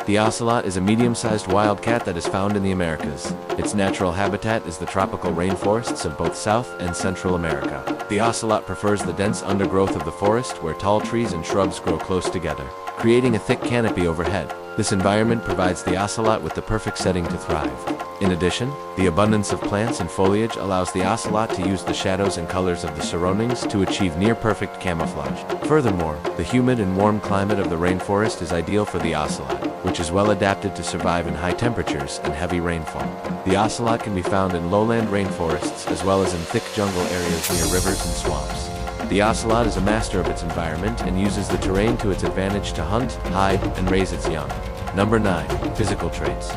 The ocelot is a medium-sized wildcat that is found in the Americas. Its natural habitat is the tropical rainforests of both South and Central America. The ocelot prefers the dense undergrowth of the forest where tall trees and shrubs grow close together, creating a thick canopy overhead. This environment provides the ocelot with the perfect setting to thrive. In addition, the abundance of plants and foliage allows the ocelot to use the shadows and colors of the surroundings to achieve near-perfect camouflage. Furthermore, the humid and warm climate of the rainforest is ideal for the ocelot, which is well adapted to survive in high temperatures and heavy rainfall. The ocelot can be found in lowland rainforests as well as in thick jungle areas near rivers and swamps. The ocelot is a master of its environment and uses the terrain to its advantage to hunt, hide, and raise its young. Number 9. Physical traits.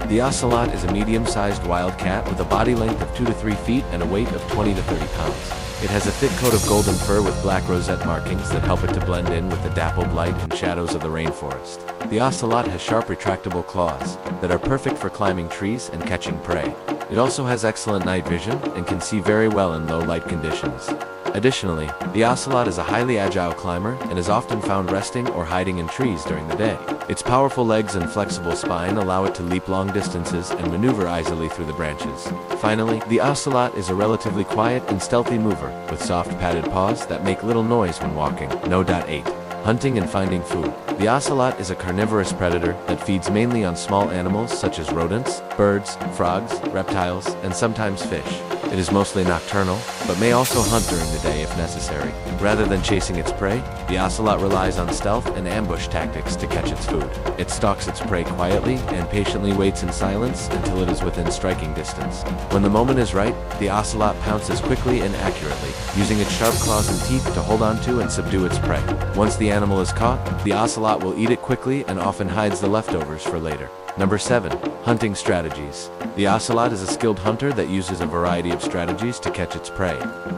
The ocelot is a medium-sized wildcat with a body length of 2 to 3 feet and a weight of 20 to 30 pounds. It has a thick coat of golden fur with black rosette markings that help it to blend in with the dappled light and shadows of the rainforest. The ocelot has sharp retractable claws that are perfect for climbing trees and catching prey. It also has excellent night vision and can see very well in low light conditions. Additionally, the ocelot is a highly agile climber and is often found resting or hiding in trees during the day. Its powerful legs and flexible spine allow it to leap long distances and maneuver easily through the branches. Finally, the ocelot is a relatively quiet and stealthy mover, with soft padded paws that make little noise when walking. No. 8. Hunting and finding food. The ocelot is a carnivorous predator that feeds mainly on small animals such as rodents, birds, frogs, reptiles, and sometimes fish. It is mostly nocturnal, but may also hunt during the day if necessary. Rather than chasing its prey, the ocelot relies on stealth and ambush tactics to catch its food. It stalks its prey quietly and patiently waits in silence until it is within striking distance. When the moment is right, the ocelot pounces quickly and accurately, using its sharp claws and teeth to hold onto and subdue its prey. Once the animal is caught, the ocelot will eat it quickly and often hides the leftovers for later. Number 7. Hunting strategies. The ocelot is a skilled hunter that uses a variety of strategies to catch its prey.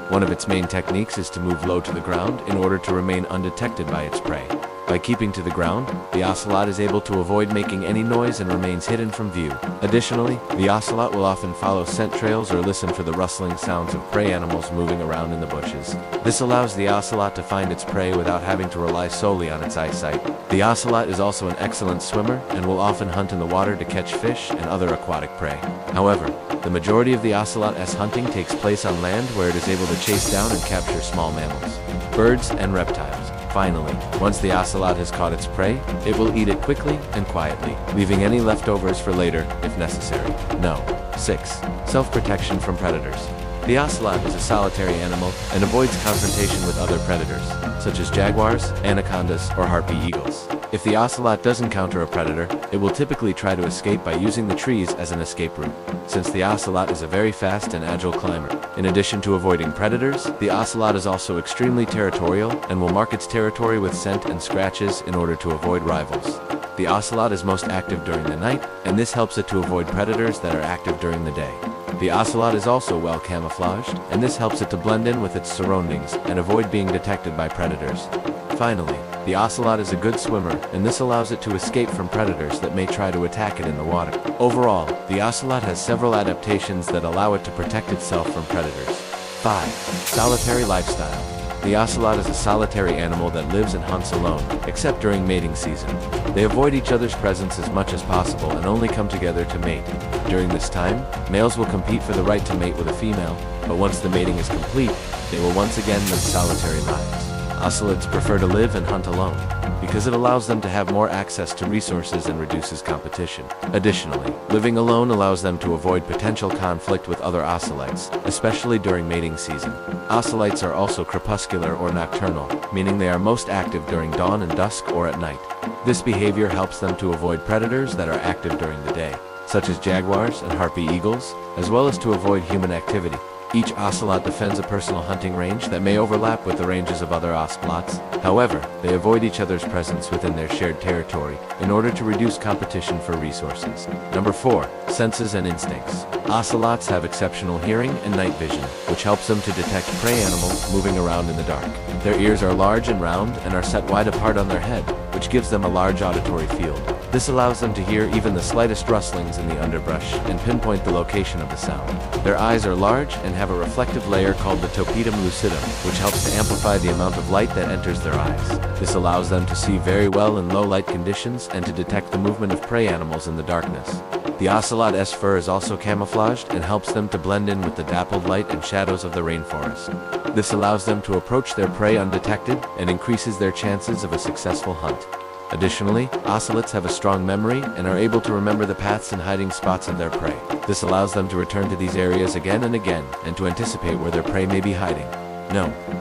One of its main techniques is to move low to the ground in order to remain undetected by its prey. By keeping to the ground, the ocelot is able to avoid making any noise and remains hidden from view. Additionally, the ocelot will often follow scent trails or listen for the rustling sounds of prey animals moving around in the bushes. This allows the ocelot to find its prey without having to rely solely on its eyesight. The ocelot is also an excellent swimmer and will often hunt in the water to catch fish and other aquatic prey. However, the majority of the ocelot's hunting takes place on land where it is able to chase down and capture small mammals, birds, and reptiles. Finally, once the ocelot has caught its prey, it will eat it quickly and quietly, leaving any leftovers for later if necessary. No. 6. Self-protection from predators. The ocelot is a solitary animal and avoids confrontation with other predators, such as jaguars, anacondas, or harpy eagles. If the ocelot does encounter a predator, it will typically try to escape by using the trees as an escape route, since the ocelot is a very fast and agile climber. In addition to avoiding predators, the ocelot is also extremely territorial and will mark its territory with scent and scratches in order to avoid rivals. The ocelot is most active during the night, and this helps it to avoid predators that are active during the day. The ocelot is also well camouflaged, and this helps it to blend in with its surroundings and avoid being detected by predators. Finally, the ocelot is a good swimmer, and this allows it to escape from predators that may try to attack it in the water. Overall, the ocelot has several adaptations that allow it to protect itself from predators. 5. Solitary lifestyle. The ocelot is a solitary animal that lives and hunts alone, except during mating season. They avoid each other's presence as much as possible and only come together to mate. During this time, males will compete for the right to mate with a female, but once the mating is complete, they will once again live solitary lives. Ocelots prefer to live and hunt alone, because it allows them to have more access to resources and reduces competition. Additionally, living alone allows them to avoid potential conflict with other ocelots, especially during mating season. Ocelots are also crepuscular or nocturnal, meaning they are most active during dawn and dusk or at night. This behavior helps them to avoid predators that are active during the day, such as jaguars and harpy eagles, as well as to avoid human activity. Each ocelot defends a personal hunting range that may overlap with the ranges of other ocelots. However, they avoid each other's presence within their shared territory in order to reduce competition for resources. Number 4. Senses and instincts. Ocelots have exceptional hearing and night vision, which helps them to detect prey animals moving around in the dark. Their ears are large and round and are set wide apart on their head, which gives them a large auditory field. This allows them to hear even the slightest rustlings in the underbrush and pinpoint the location of the sound. Their eyes are large and have a reflective layer called the topedum lucidum, which helps to amplify the amount of light that enters their eyes. This allows them to see very well in low light conditions and to detect the movement of prey animals in the darkness. The ocelot's fur is also camouflaged and helps them to blend in with the dappled light and shadows of the rainforest. This allows them to approach their prey undetected and increases their chances of a successful hunt. Additionally, ocelots have a strong memory and are able to remember the paths and hiding spots of their prey. This allows them to return to these areas again and again and to anticipate where their prey may be hiding.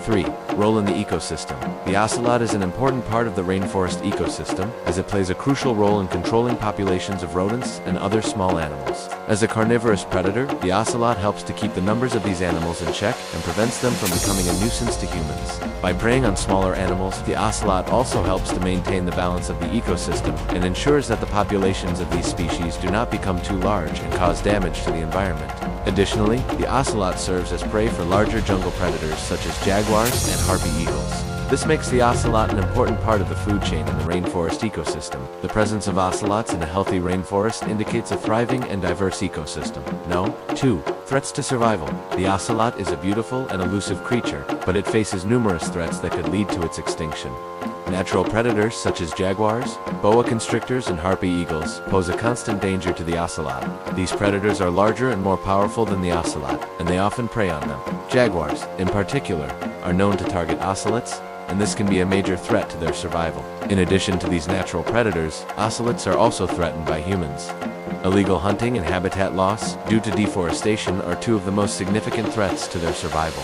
3. Role in the ecosystem. The ocelot is an important part of the rainforest ecosystem, as it plays a crucial role in controlling populations of rodents and other small animals. As a carnivorous predator, the ocelot helps to keep the numbers of these animals in check and prevents them from becoming a nuisance to humans. By preying on smaller animals, the ocelot also helps to maintain the balance of the ecosystem and ensures that the populations of these species do not become too large and cause damage to the environment. Additionally, the ocelot serves as prey for larger jungle predators such as jaguars and harpy eagles. This makes the ocelot an important part of the food chain in the rainforest ecosystem. The presence of ocelots in a healthy rainforest indicates a thriving and diverse ecosystem. 2. Threats to survival. The ocelot is a beautiful and elusive creature, but it faces numerous threats that could lead to its extinction. Natural predators such as jaguars, boa constrictors, and harpy eagles pose a constant danger to the ocelot. These predators are larger and more powerful than the ocelot, and they often prey on them. Jaguars, in particular, are known to target ocelots, and this can be a major threat to their survival. In addition to these natural predators, ocelots are also threatened by humans. Illegal hunting and habitat loss due to deforestation are two of the most significant threats to their survival.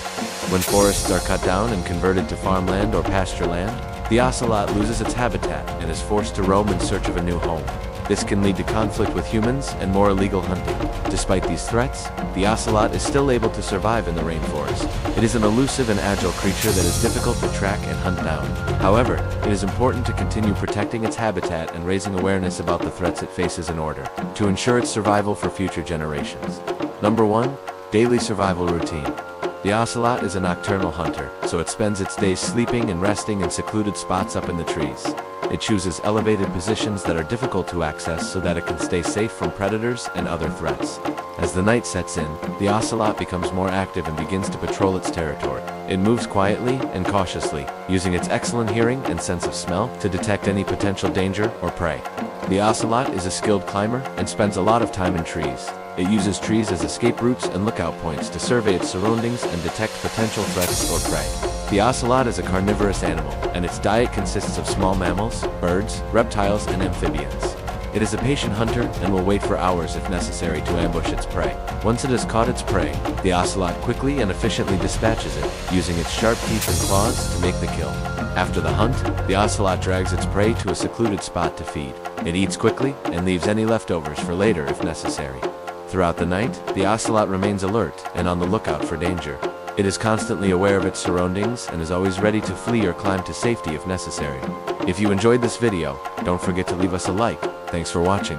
When forests are cut down and converted to farmland or pasture land, the ocelot loses its habitat and is forced to roam in search of a new home. This can lead to conflict with humans and more illegal hunting. Despite these threats, the ocelot is still able to survive in the rainforest. It is an elusive and agile creature that is difficult to track and hunt down. However, it is important to continue protecting its habitat and raising awareness about the threats it faces in order to ensure its survival for future generations. 1. Daily survival routine. The ocelot is a nocturnal hunter, so it spends its days sleeping and resting in secluded spots up in the trees. It chooses elevated positions that are difficult to access so that it can stay safe from predators and other threats. As the night sets in, the ocelot becomes more active and begins to patrol its territory. It moves quietly and cautiously, using its excellent hearing and sense of smell to detect any potential danger or prey. The ocelot is a skilled climber and spends a lot of time in trees. It uses trees as escape routes and lookout points to survey its surroundings and detect potential threats or prey. The ocelot is a carnivorous animal, and its diet consists of small mammals, birds, reptiles, and amphibians. It is a patient hunter and will wait for hours if necessary to ambush its prey. Once it has caught its prey, the ocelot quickly and efficiently dispatches it, using its sharp teeth and claws to make the kill. After the hunt, the ocelot drags its prey to a secluded spot to feed. It eats quickly and leaves any leftovers for later if necessary. Throughout the night, the ocelot remains alert and on the lookout for danger. It is constantly aware of its surroundings and is always ready to flee or climb to safety if necessary. If you enjoyed this video, don't forget to leave us a like. Thanks for watching.